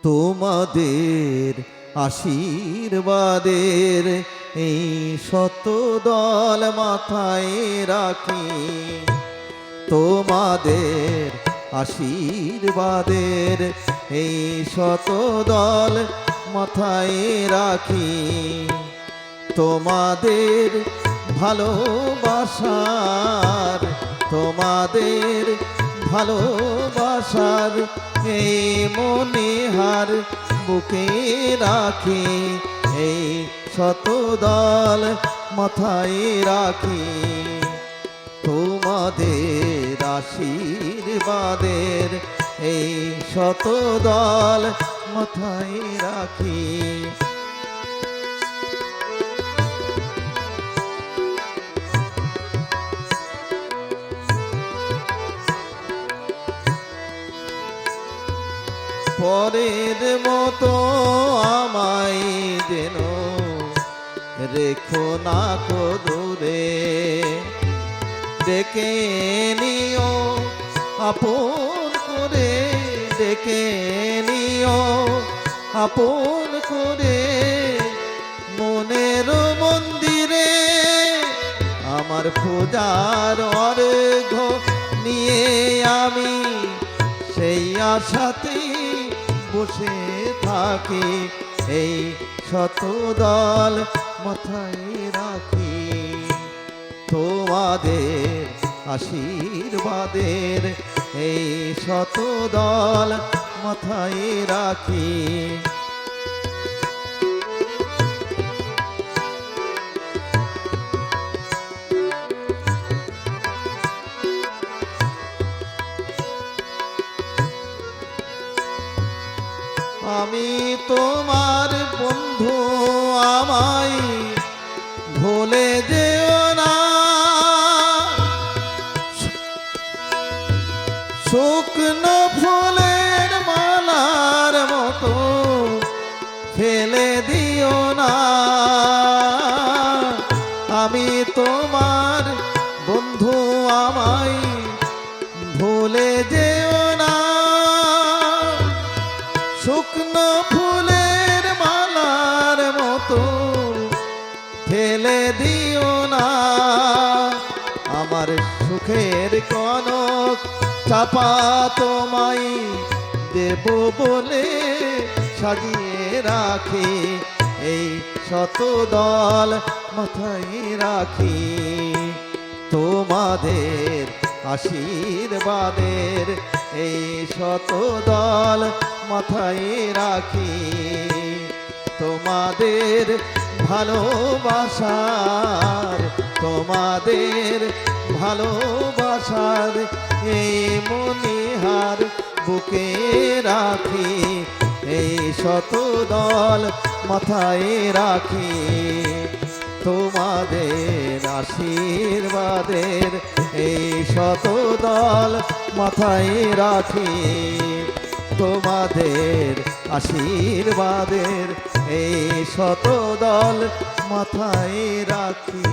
তোমাদের আশীর্বাদের এই শত দল মাথায় রাখি, তোমাদের আশীর্বাদের এই শত দল মাথায় রাখি। তোমাদের ভালোবাসার, তোমাদের ভালোবাসার এই মনিহার বুকে রাখি, এই শত দল মাথায় রাখি। তোমাদের আশীর্বাদের এই শত দল মাথায় রাখি। পরের মতো আমায় যেন রেখো না কো দূরে, ডেকে নিও আপন করে, ডেকে নিও আপন করে। মনের মন্দিরে আমার পূজার অর্ঘ্য নিয়ে আমি সেই আশাতেই বসে থাকি, এই শত দল মাথায় রাখি। তোমাদের আশীর্বাদের এই শত দল মাথায় রাখি। আমি তোমার বন্ধু, আমায় ভুলে যেও না। শুকনো ফুলের মালার মতো ফেলে দিও না। আমি তোমার বন্ধু, আমায় ভুলে যেও না। শুকনো ফুলের মালার মতো ফেলে দিও না। আমার সুখের কনক চাপা তোমায় দেব বলে সাজিয়ে রাখি, এই শত দল মাথায় রাখি। তোমাদের আশীর্বাদের এই শত দল মাথায় রাখি। তোমাদের ভালোবাসার, তোমাদের ভালোবাসার এই মনিহার বুকে রাখি, এই শত দল মাথায় রাখি। তোমাদের আশীর্বাদের এই শত দল মাথায় রাখি। তোমাদের আশীর্বাদের এই শত দল মাথায় রাখি।